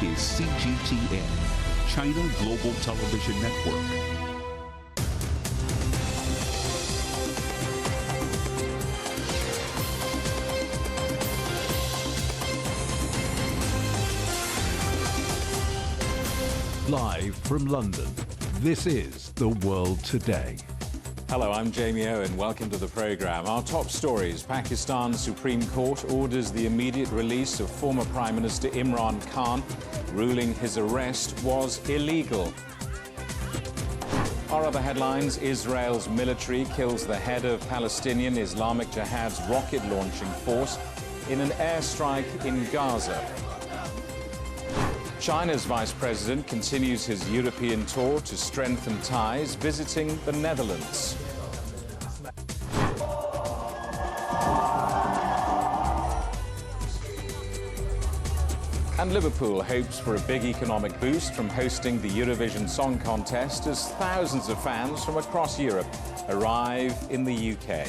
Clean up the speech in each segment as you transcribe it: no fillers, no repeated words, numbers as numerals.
is CGTN, China Global Television Network. Live from London, this is The World Today. Hello, I'm Jamie Owen. Welcome to the programme. Our top stories. Pakistan's Supreme Court orders the immediate release of former Prime Minister Imran Khan, ruling his arrest was illegal. Our other headlines: Israel's military kills the head of Palestinian Islamic Jihad's rocket launching force in an airstrike in Gaza. China's vice president continues his European tour to strengthen ties, visiting the Netherlands. And Liverpool hopes for a big economic boost from hosting the Eurovision Song Contest as thousands of fans from across Europe arrive in the UK.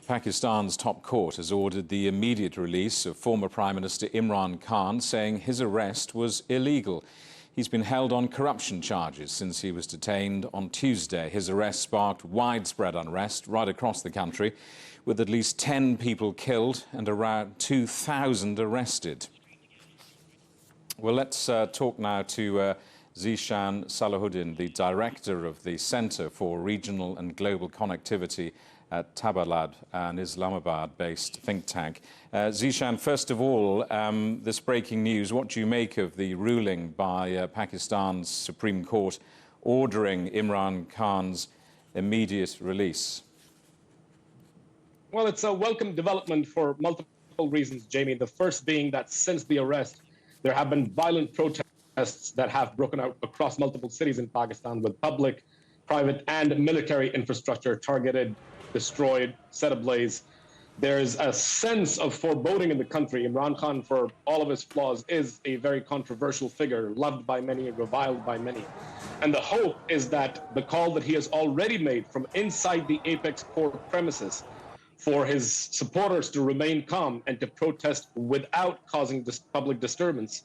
Pakistan's top court has ordered the immediate release of former Prime Minister Imran Khan, saying his arrest was illegal. He's been held on corruption charges since he was detained on Tuesday. His arrest sparked widespread unrest right across the country, with at least 10 people killed and around 2,000 arrested. Well, let's talk now to Zeeshan Salahuddin, the director of the Centre for Regional and Global Connectivity at Tabalad, an Islamabad-based think tank. Zeeshan, first of all, this breaking news, what do you make of the ruling by Pakistan's Supreme Court ordering Imran Khan's immediate release? Well, it's a welcome development for multiple reasons, Jamie. The first being that since the arrest, there have been violent protests that have broken out across multiple cities in Pakistan, with public, private, and military infrastructure targeted, destroyed, set ablaze. There's a sense of foreboding in the country. Imran Khan, for all of his flaws, is a very controversial figure, loved by many, reviled by many. And the hope is that the call that he has already made from inside the Apex Court premises for his supporters to remain calm and to protest without causing this public disturbance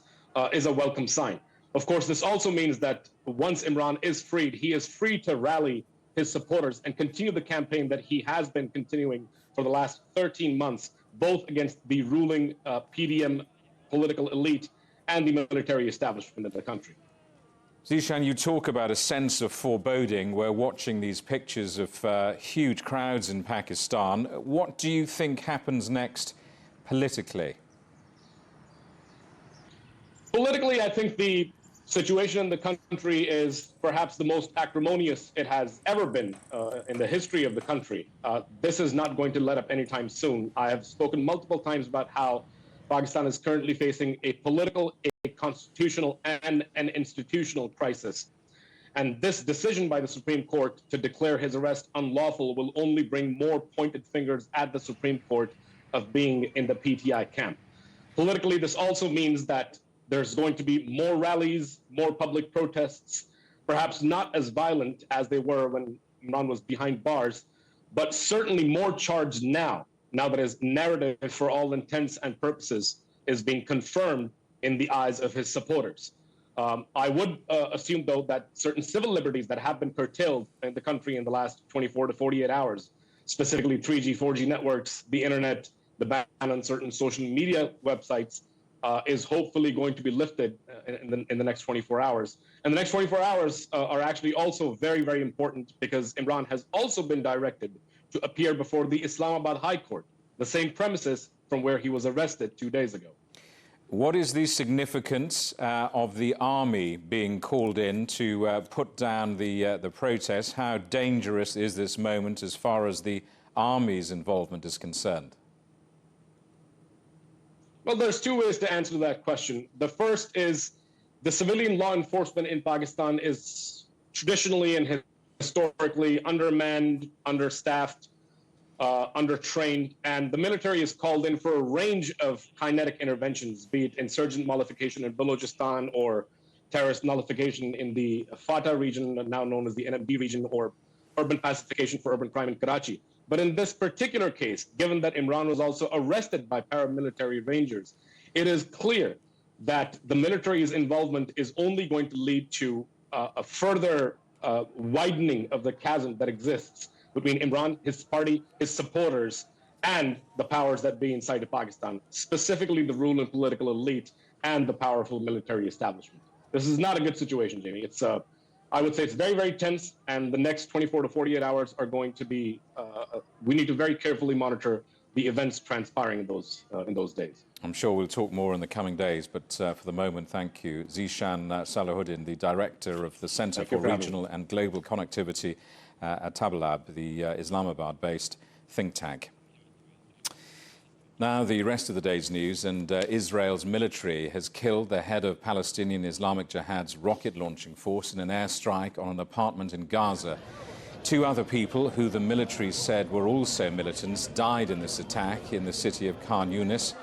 is a welcome sign. Of course, this also means that once Imran is freed, he is free to rally his supporters and continue the campaign that he has been continuing for the last 13 months, both against the ruling PDM political elite and the military establishment of the country. Zeeshan, you talk about a sense of foreboding. We're watching these pictures of huge crowds in Pakistan. What do you think happens next politically? Politically, I think the situation in the country is perhaps the most acrimonious it has ever been in the history of the country. This is not going to let up anytime soon. I have spoken multiple times about how Pakistan is currently facing a political, a constitutional, and an institutional crisis. And this decision by the Supreme Court to declare his arrest unlawful will only bring more pointed fingers at the Supreme Court of being in the PTI camp. Politically, this also means that there's going to be more rallies, more public protests, perhaps not as violent as they were when Imran was behind bars, but certainly more charged now that his narrative, for all intents and purposes, is being confirmed in the eyes of his supporters. I would assume, though, that certain civil liberties that have been curtailed in the country in the last 24 to 48 hours, specifically 3G, 4G networks, the internet, the ban on certain social media websites, is hopefully going to be lifted in the next 24 hours. And the next 24 hours are actually also very, very important, because Imran has also been directed to appear before the Islamabad High Court, the same premises from where he was arrested 2 days ago. What is the significance of the army being called in to put down the protests? How dangerous is this moment as far as the army's involvement is concerned? Well, there's two ways to answer that question. The first is the civilian law enforcement in Pakistan is traditionally and historically undermanned, understaffed, undertrained, and the military is called in for a range of kinetic interventions, be it insurgent nullification in Balochistan or terrorist nullification in the FATA region, now known as the NMD region, or urban pacification for urban crime in Karachi. But in this particular case, given that Imran was also arrested by paramilitary rangers, it is clear that the military's involvement is only going to lead to a further widening of the chasm that exists between Imran, his party, his supporters, and the powers that be inside of Pakistan, specifically the ruling political elite and the powerful military establishment. This is not a good situation, Jamie. I would say it's very, very tense, and the next 24 to 48 hours are going to be, we need to very carefully monitor the events transpiring in those days. I'm sure we'll talk more in the coming days, but for the moment, thank you. Zishan Salahuddin, the director of the Centre for Regional and Global Connectivity at Tabalab, the Islamabad-based think tank. Now, the rest of the day's news, and Israel's military has killed the head of Palestinian Islamic Jihad's rocket launching force in an airstrike on an apartment in Gaza. 2 other people, who the military said were also militants, died in this attack in the city of Khan Yunis.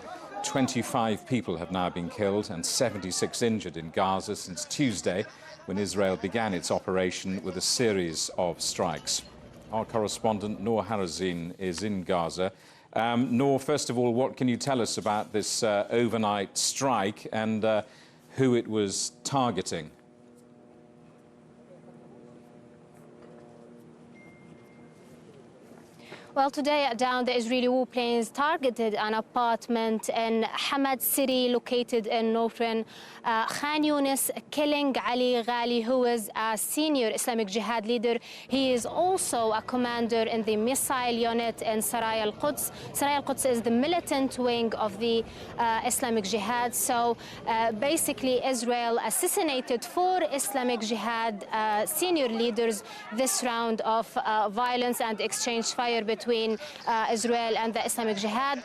25 people have now been killed and 76 injured in Gaza since Tuesday, when Israel began its operation with a series of strikes. Our correspondent Noor Harazin is in Gaza. Noor, first of all, what can you tell us about this overnight strike and who it was targeting? Well, today at dawn, the Israeli warplanes targeted an apartment in Hamad City, located in northern Khan Yunis, killing Ali Ghali, who is a senior Islamic Jihad leader. He is also a commander in the missile unit in Saray al-Quds. Saray al-Quds is the militant wing of the Islamic Jihad. So basically, Israel assassinated 4 Islamic Jihad senior leaders this round of violence and exchange fire between Israel and the Islamic Jihad.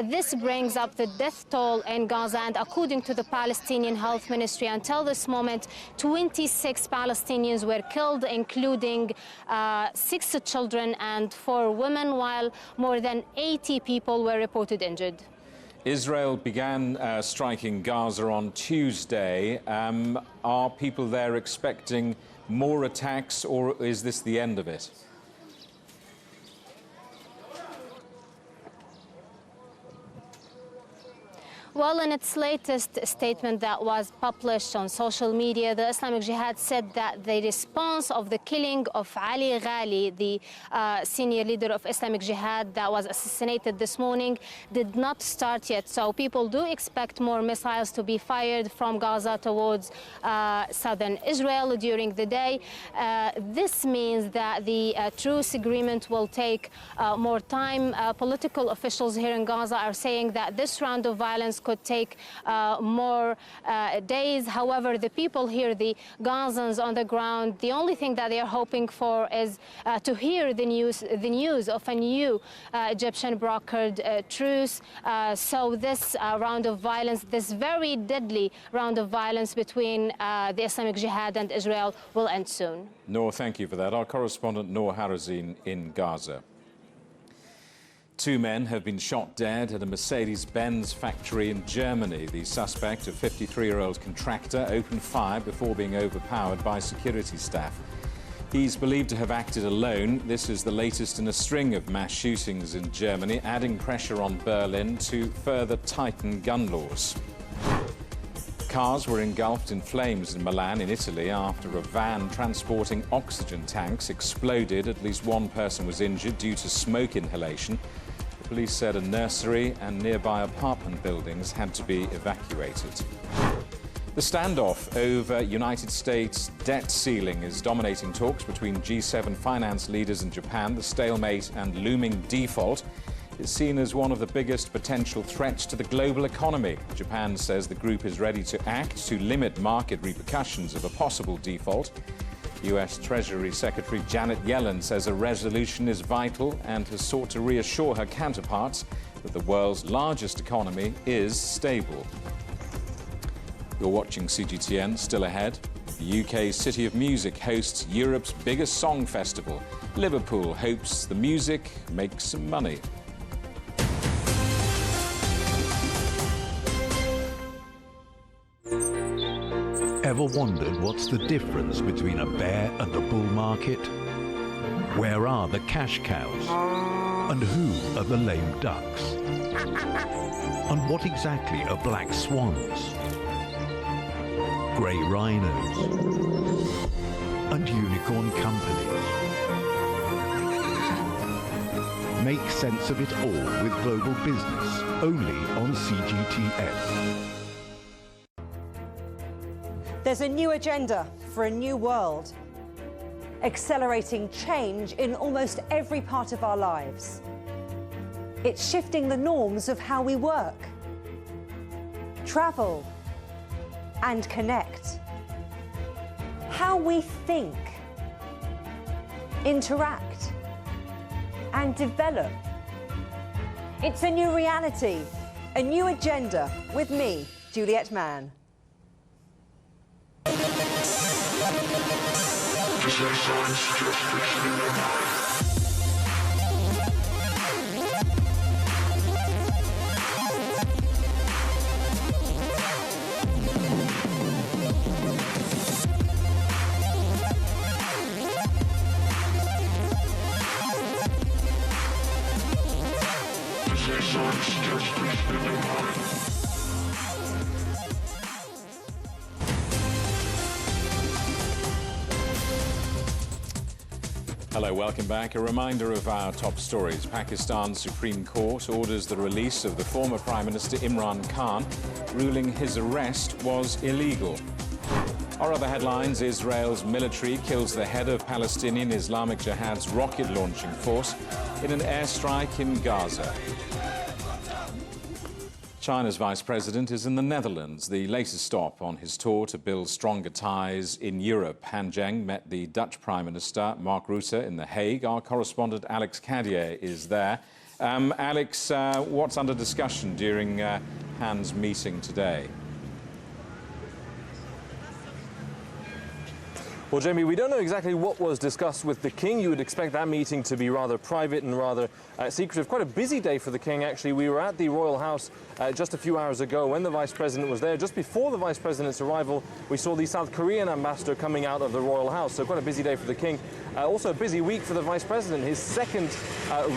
This brings up the death toll in Gaza, and according to the Palestinian Health Ministry, until this moment, 26 Palestinians were killed, including 6 children and 4 women, while more than 80 people were reported injured. Israel began striking Gaza on Tuesday. Are people there expecting more attacks, or is this the end of it? Well, in its latest statement that was published on social media, the Islamic Jihad said that the response of the killing of Ali Ghali, the senior leader of Islamic Jihad that was assassinated this morning, did not start yet. So people do expect more missiles to be fired from Gaza towards southern Israel during the day. This means that the truce agreement will take more time. Political officials here in Gaza are saying that this round of violence could take more days. However, the people here, the Gazans on the ground, the only thing that they are hoping for is to hear the news of a new Egyptian brokered truce. So this round of violence, this very deadly round of violence between the Islamic Jihad and Israel will end soon. Noor, thank you for that. Our correspondent Noor Harazin in Gaza. 2 men have been shot dead at a Mercedes-Benz factory in Germany. The suspect, a 53-year-old contractor, opened fire before being overpowered by security staff. He's believed to have acted alone. This is the latest in a string of mass shootings in Germany, adding pressure on Berlin to further tighten gun laws. Cars were engulfed in flames in Milan, in Italy, after a van transporting oxygen tanks exploded. At least 1 person was injured due to smoke inhalation. The police said a nursery and nearby apartment buildings had to be evacuated. The standoff over United States debt ceiling is dominating talks between G7 finance leaders and Japan. The stalemate and looming default is seen as one of the biggest potential threats to the global economy. Japan says the group is ready to act to limit market repercussions of a possible default. US Treasury Secretary Janet Yellen says a resolution is vital and has sought to reassure her counterparts that the world's largest economy is stable. You're watching CGTN. Still ahead, the UK's City of Music hosts Europe's biggest song festival. Liverpool hopes the music makes some money. Ever wondered what's the difference between a bear and a bull market? Where are the cash cows? And who are the lame ducks? And what exactly are black swans? Grey rhinos? And unicorn companies? Make sense of it all with Global Business, only on CGTN. There's a new agenda for a new world, accelerating change in almost every part of our lives. It's shifting the norms of how we work, travel, and connect. How we think, interact, and develop. It's a new reality, a new agenda with me, Juliette Mann. Hello, welcome back. A reminder of our top stories. Pakistan's Supreme Court orders the release of the former Prime Minister Imran Khan, ruling his arrest was illegal. Our other headlines: Israel's military kills the head of Palestinian Islamic Jihad's rocket launching force in an airstrike in Gaza. China's vice president is in the Netherlands, the latest stop on his tour to build stronger ties in Europe. Han Zheng met the Dutch Prime Minister Mark Rutte in The Hague. Our correspondent Alex Cadier is there. Alex, what's under discussion during Han's meeting today? Well, Jamie, we don't know exactly what was discussed with the King. You would expect that meeting to be rather private and rather secretive. Quite a busy day for the King, actually. We were at the Royal House just a few hours ago when the Vice President was there. Just before the Vice President's arrival, we saw the South Korean ambassador coming out of the Royal House. So quite a busy day for the King. Also a busy week for the Vice President. His second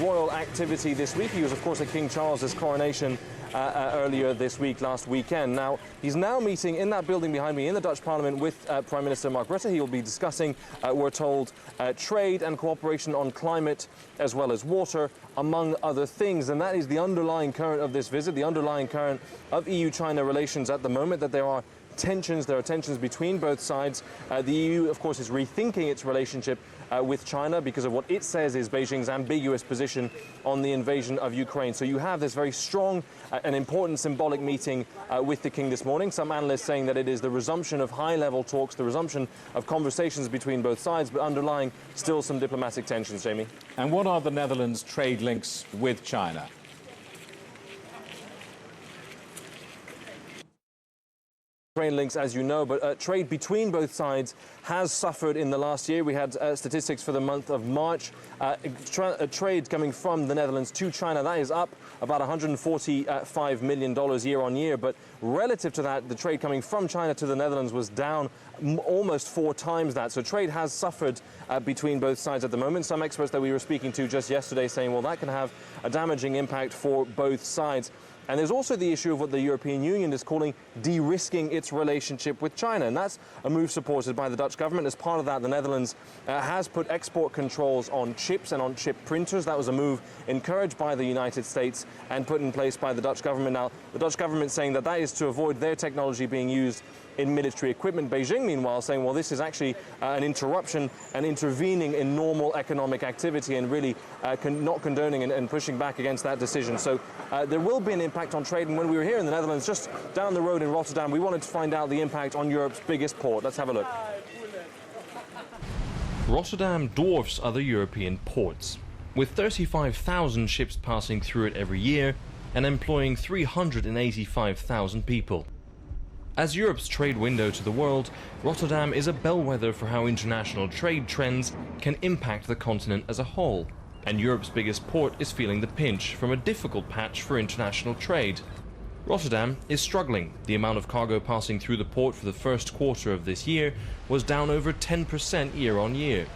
royal activity this week. He was, of course, at King Charles's coronation earlier this week, last weekend. Now, he's now meeting in that building behind me in the Dutch Parliament with Prime Minister Mark Rutte. He will be discussing, we're told, trade and cooperation on climate as well as water, among other things. And that is the underlying current of this visit, the underlying current of EU-China relations at the moment, that there are tensions between both sides. The EU, of course, is rethinking its relationship with China because of what it says is Beijing's ambiguous position on the invasion of Ukraine. So you have this very strong and important symbolic meeting with the King this morning. Some analysts saying that it is the resumption of high-level talks, the resumption of conversations between both sides, but underlying still some diplomatic tensions, Jamie. And what are the Netherlands' trade links with China? Trade links, as you know, but trade between both sides has suffered in the last year. We had statistics for the month of March. Trade coming from the Netherlands to China, that is up about $145 million year on year. But relative to that, the trade coming from China to the Netherlands was down almost 4 times that. So trade has suffered between both sides at the moment. Some experts that we were speaking to just yesterday saying, well, that can have a damaging impact for both sides. And there's also the issue of what the European Union is calling de-risking its relationship with China. And that's a move supported by the Dutch government. As part of that, the Netherlands has put export controls on chips and on chip printers. That was a move encouraged by the United States and put in place by the Dutch government. Now, the Dutch government saying that that is to avoid their technology being used in military equipment. Beijing, meanwhile, saying, well, this is actually an interruption and intervening in normal economic activity and really not condoning and pushing back against that decision. So there will be an impact on trade. And when we were here in the Netherlands, just down the road in Rotterdam, we wanted to find out the impact on Europe's biggest port. Let's have a look. Rotterdam dwarfs other European ports, with 35,000 ships passing through it every year and employing 385,000 people. As Europe's trade window to the world, Rotterdam is a bellwether for how international trade trends can impact the continent as a whole. And Europe's biggest port is feeling the pinch from a difficult patch for international trade. Rotterdam is struggling. The amount of cargo passing through the port for the first quarter of this year was down over 10% year on year.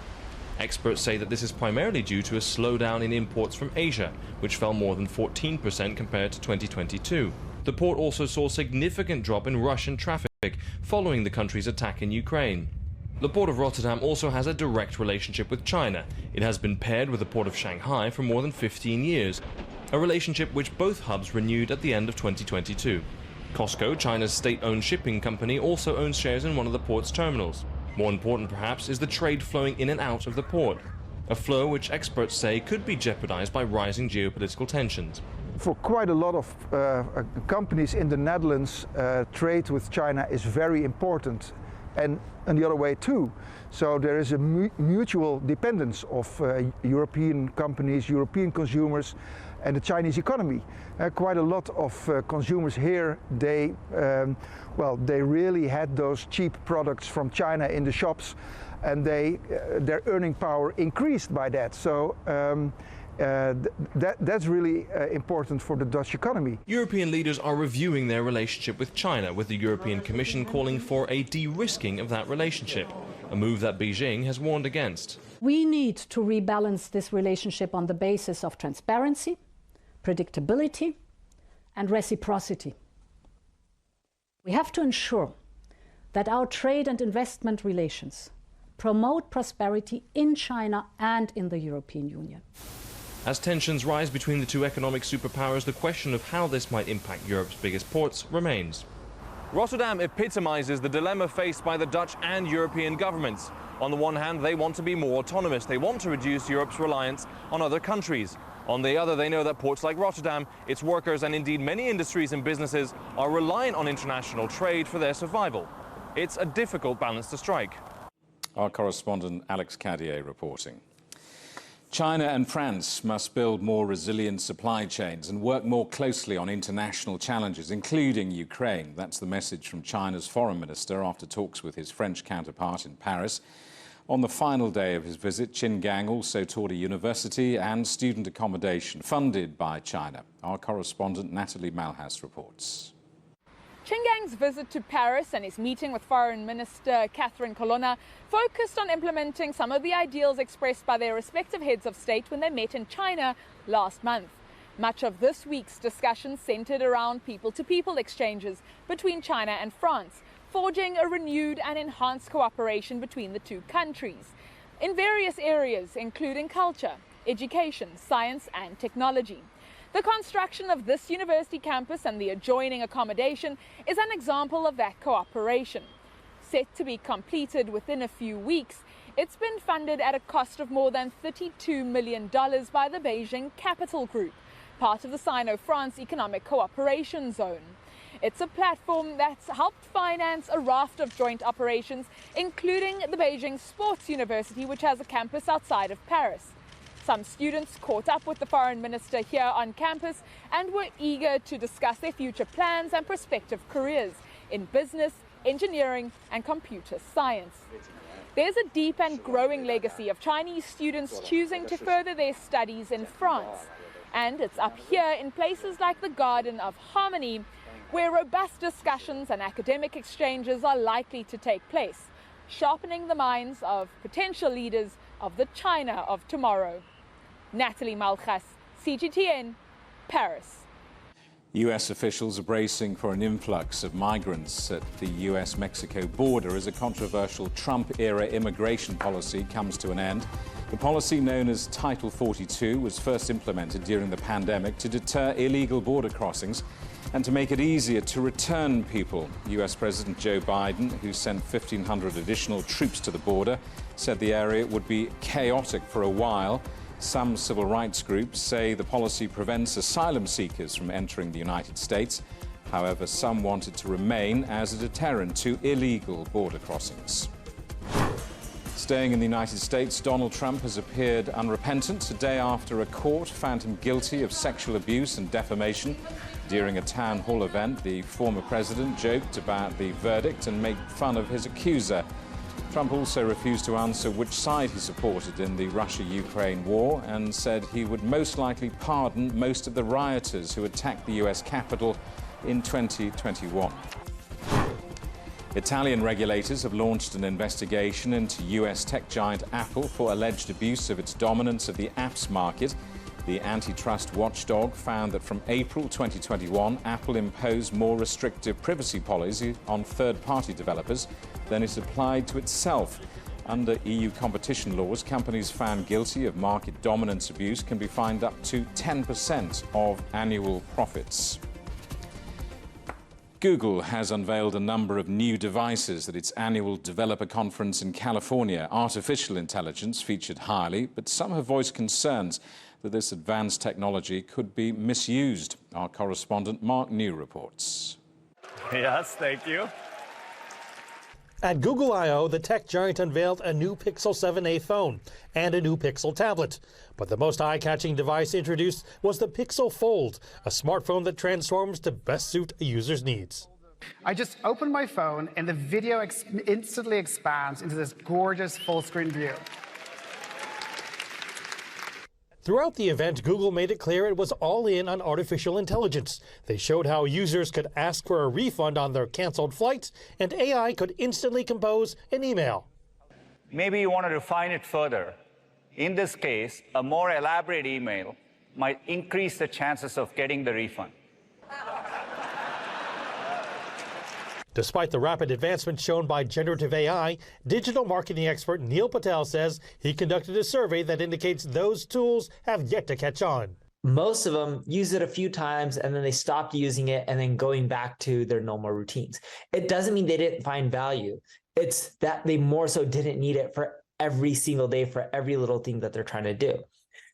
Experts say that this is primarily due to a slowdown in imports from Asia, which fell more than 14% compared to 2022. The port also saw a significant drop in Russian traffic following the country's attack in Ukraine. The Port of Rotterdam also has a direct relationship with China. It has been paired with the Port of Shanghai for more than 15 years, a relationship which both hubs renewed at the end of 2022. COSCO, China's state-owned shipping company, also owns shares in one of the port's terminals. More important, perhaps, is the trade flowing in and out of the port, a flow which experts say could be jeopardized by rising geopolitical tensions. For quite a lot of companies in the Netherlands, trade with China is very important, and the other way too. So there is a mutual dependence of European companies, European consumers, and the Chinese economy. Quite a lot of consumers here, they really had those cheap products from China in the shops, and their earning power increased by that. So that's really important for the Dutch economy. European leaders are reviewing their relationship with China, with the European Commission calling for a de-risking of that relationship, a move that Beijing has warned against. We need to rebalance this relationship on the basis of transparency, predictability, and reciprocity. We have to ensure that our trade and investment relations promote prosperity in China and in the European Union. As tensions rise between the two economic superpowers, the question of how this might impact Europe's biggest ports remains. Rotterdam epitomizes the dilemma faced by the Dutch and European governments. On the one hand, they want to be more autonomous. They want to reduce Europe's reliance on other countries. On the other, they know that ports like Rotterdam, its workers, and indeed many industries and businesses are reliant on international trade for their survival. It's a difficult balance to strike. Our correspondent Alex Cadier reporting. China and France must build more resilient supply chains and work more closely on international challenges, including Ukraine. That's the message from China's foreign minister after talks with his French counterpart in Paris. On the final day of his visit, Qin Gang also toured a university and student accommodation funded by China. Our correspondent Natalie Malhas reports. Qin Gang's visit to Paris and his meeting with Foreign Minister Catherine Colonna focused on implementing some of the ideals expressed by their respective heads of state when they met in China last month. Much of this week's discussion centered around people-to-people exchanges between China and France, forging a renewed and enhanced cooperation between the two countries in various areas, including culture, education, science and technology. The construction of this university campus and the adjoining accommodation is an example of that cooperation. Set to be completed within a few weeks, it's been funded at a cost of more than $32 million by the Beijing Capital Group, part of the Sino-France Economic Cooperation Zone. It's a platform that's helped finance a raft of joint operations, including the Beijing Sports University, which has a campus outside of Paris. Some students caught up with the foreign minister here on campus and were eager to discuss their future plans and prospective careers in business, engineering and computer science. There's a deep and growing legacy of Chinese students choosing to further their studies in France. And it's up here in places like the Garden of Harmony, where robust discussions and academic exchanges are likely to take place, sharpening the minds of potential leaders of the China of tomorrow. Natalie Malhas, CGTN, Paris. US officials are bracing for an influx of migrants at the US-Mexico border as a controversial Trump-era immigration policy comes to an end. The policy, known as Title 42, was first implemented during the pandemic to deter illegal border crossings and to make it easier to return people. US President Joe Biden, who sent 1,500 additional troops to the border, said the area would be chaotic for a while. Some civil rights groups say the policy prevents asylum seekers from entering the United States. However, some want it to remain as a deterrent to illegal border crossings. Staying in the United States, Donald Trump has appeared unrepentant a day after a court found him guilty of sexual abuse and defamation. During a town hall event, the former president joked about the verdict and made fun of his accuser. Trump also refused to answer which side he supported in the Russia-Ukraine war and said he would most likely pardon most of the rioters who attacked the US Capitol in 2021. Italian regulators have launched an investigation into US tech giant Apple for alleged abuse of its dominance of the apps market. The antitrust watchdog found that from April 2021, Apple imposed more restrictive privacy policy on third-party developers than it applied to itself. Under EU competition laws, companies found guilty of market dominance abuse can be fined up to 10% of annual profits. Google has unveiled a number of new devices at its annual developer conference in California. Artificial intelligence featured highly, but some have voiced concerns that this advanced technology could be misused. Our correspondent Mark New reports. Yes, thank you. At Google I/O, the tech giant unveiled a new Pixel 7a phone and a new Pixel tablet. But the most eye-catching device introduced was the Pixel Fold, a smartphone that transforms to best suit a user's needs. I just open my phone and the video instantly expands into this gorgeous full-screen view. Throughout the event, Google made it clear it was all in on artificial intelligence. They showed how users could ask for a refund on their canceled flights, and AI could instantly compose an email. Maybe you want to refine it further. In this case, a more elaborate email might increase the chances of getting the refund. Despite the rapid advancements shown by generative AI, digital marketing expert Neil Patel says he conducted a survey that indicates those tools have yet to catch on. Most of them use it a few times and then they stopped using it and then going back to their normal routines. It doesn't mean they didn't find value. It's that they more so didn't need it for every single day for every little thing that they're trying to do.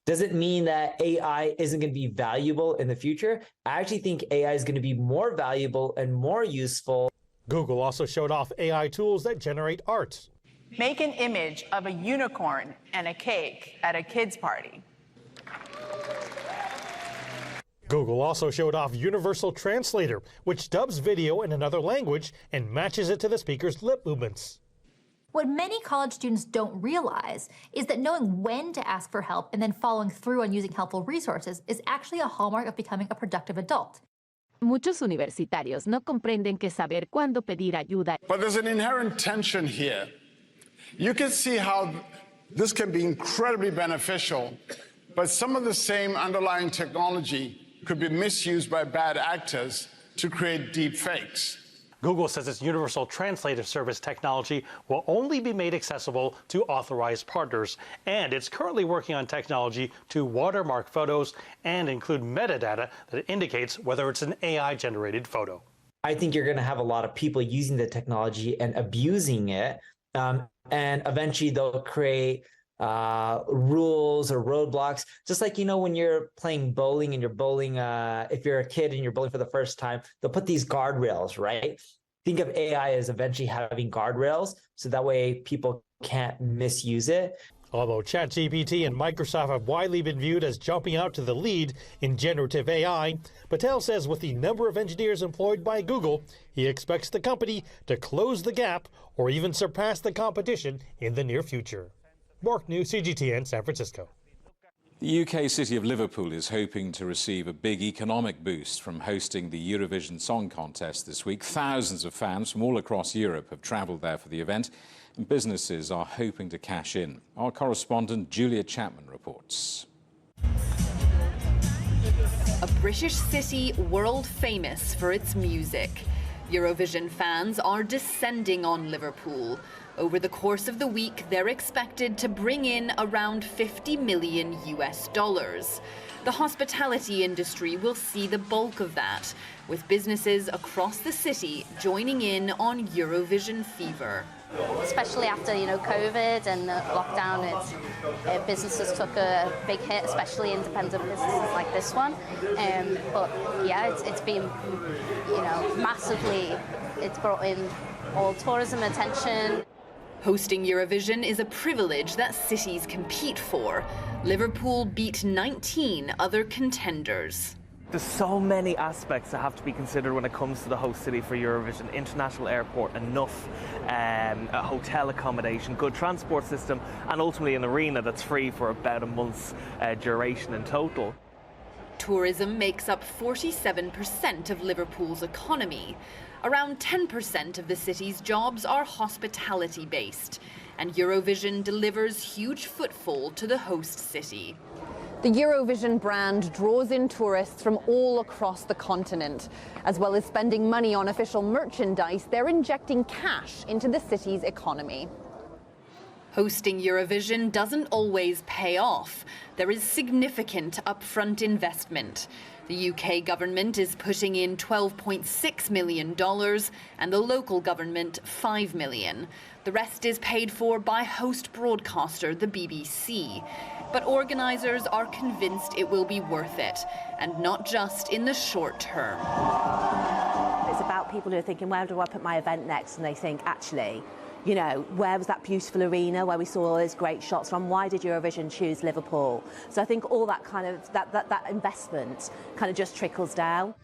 Does it mean that AI isn't going to be valuable in the future? I actually think AI is going to be more valuable and more useful. Google also showed off AI tools that generate art. Make an image of a unicorn and a cake at a kid's party. Google also showed off Universal Translator, which dubs video in another language and matches it to the speaker's lip movements. What many college students don't realize is that knowing when to ask for help and then following through on using helpful resources is actually a hallmark of becoming a productive adult. Muchos universitarios no comprenden que saber cuándo pedir ayuda. But there's an inherent tension here. You can see how this can be incredibly beneficial, but some of the same underlying technology could be misused by bad actors to create deep fakes. Google says its Universal Translator Service technology will only be made accessible to authorized partners, and it's currently working on technology to watermark photos and include metadata that indicates whether it's an AI-generated photo. I think you're going to have a lot of people using the technology and abusing it, and eventually they'll create rules or roadblocks. Just like, you know, when you're playing bowling and you're bowling, if you're a kid and you're bowling for the first time, they'll put these guardrails, right? Think of AI as eventually having guardrails, so that way people can't misuse it. Although ChatGPT and Microsoft have widely been viewed as jumping out to the lead in generative AI, Patel says with the number of engineers employed by Google, he expects the company to close the gap or even surpass the competition in the near future. Mark New, CGTN, San Francisco. The UK city of Liverpool is hoping to receive a big economic boost from hosting the Eurovision Song Contest this week. Thousands of fans from all across Europe have travelled there for the event, and businesses are hoping to cash in. Our correspondent Julia Chapman reports. A British city world famous for its music. Eurovision fans are descending on Liverpool. Over the course of the week, they're expected to bring in around $50 million. The hospitality industry will see the bulk of that, with businesses across the city joining in on Eurovision fever. Especially after, COVID and the lockdown, businesses took a big hit, especially independent businesses like this one. But yeah, it's been, massively, it's brought in all tourism attention. Hosting Eurovision is a privilege that cities compete for. Liverpool beat 19 other contenders. There's so many aspects that have to be considered when it comes to the host city for Eurovision. International airport, enough a hotel accommodation, good transport system, and ultimately an arena that's free for about a month's duration in total. Tourism makes up 47% of Liverpool's economy. Around 10% of the city's jobs are hospitality-based, and Eurovision delivers huge footfall to the host city. The Eurovision brand draws in tourists from all across the continent. As well as spending money on official merchandise, they're injecting cash into the city's economy. Hosting Eurovision doesn't always pay off. There is significant upfront investment. The UK government is putting in $12.6 million and the local government $5 million. The rest is paid for by host broadcaster the BBC. But organisers are convinced it will be worth it, and not just in the short term. It's about people who are thinking, where do I put my event next? And they think, actually, you know, where was that beautiful arena where we saw all those great shots from? Why did Eurovision choose Liverpool? So I think all that kind of, that investment kind of just trickles down.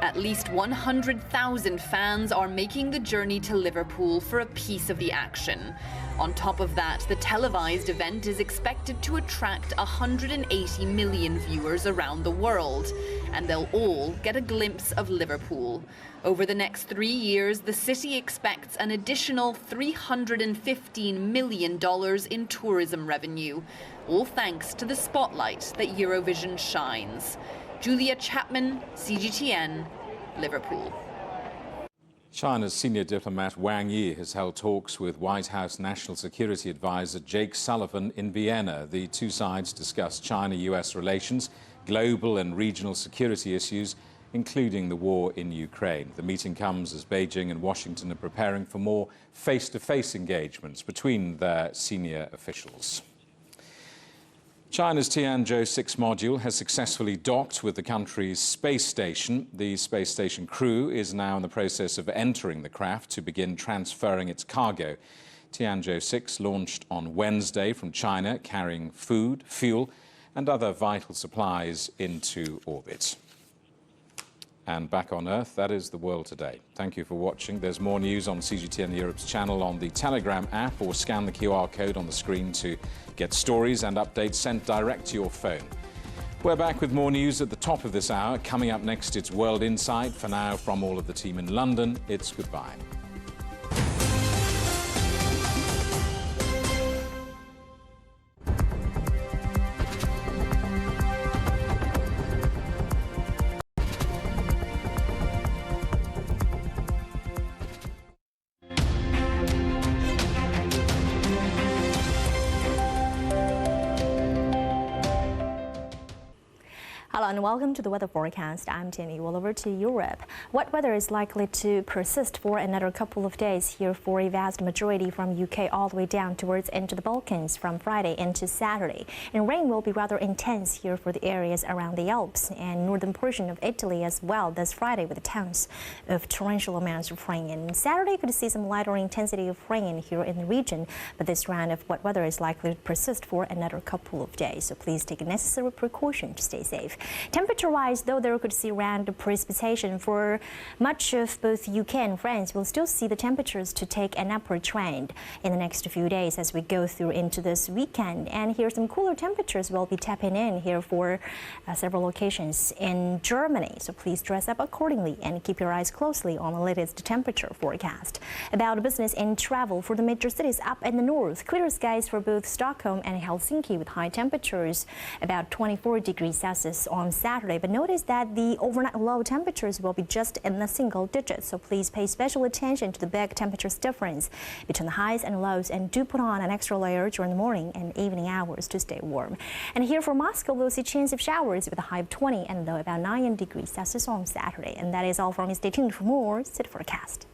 At least 100,000 fans are making the journey to Liverpool for a piece of the action. On top of that, the televised event is expected to attract 180 million viewers around the world, and they'll all get a glimpse of Liverpool. Over the next 3 years, the city expects an additional $315 million in tourism revenue, all thanks to the spotlight that Eurovision shines. Julia Chapman, CGTN, Liverpool. China's senior diplomat Wang Yi has held talks with White House National Security Advisor Jake Sullivan in Vienna. The two sides discussed China-US relations, global and regional security issues, including the war in Ukraine. The meeting comes as Beijing and Washington are preparing for more face-to-face engagements between their senior officials. China's Tianzhou 6 module has successfully docked with the country's space station. The space station crew is now in the process of entering the craft to begin transferring its cargo. Tianzhou 6 launched on Wednesday from China, carrying food, fuel, and other vital supplies into orbit. And back on Earth, that is the world today. Thank you for watching. There's more news on CGTN Europe's channel on the Telegram app, or scan the QR code on the screen to get stories and updates sent direct to your phone. We're back with more news at the top of this hour. Coming up next, it's World Insight. For now, from all of the team in London, it's goodbye. Hello and welcome to the weather forecast. I'm Tierney. Well, over to Europe. Wet weather is likely to persist for another couple of days here for a vast majority from UK all the way down towards into the Balkans from Friday into Saturday. And rain will be rather intense here for the areas around the Alps and northern portion of Italy as well this Friday, with towns of torrential amounts of rain. And Saturday could see some lighter intensity of rain here in the region, but this round of wet weather is likely to persist for another couple of days. So please take necessary precaution to stay safe. Temperature-wise, though there could see random precipitation for much of both UK and France, we'll still see the temperatures to take an upward trend in the next few days as we go through into this weekend. And here some cooler temperatures will be tapping in here for several locations in Germany. So please dress up accordingly and keep your eyes closely on the latest temperature forecast. About business and travel for the major cities up in the north, clear skies for both Stockholm and Helsinki with high temperatures about 24 degrees Celsius on Saturday, but notice that the overnight low temperatures will be just in the single digits, so please pay special attention to the big temperatures difference between the highs and lows, and do put on an extra layer during the morning and evening hours to stay warm. And here for Moscow, we'll see chance of showers with a high of 20 and low about 9 degrees Celsius on Saturday. And that is all from me. Stay tuned for more City Forecast.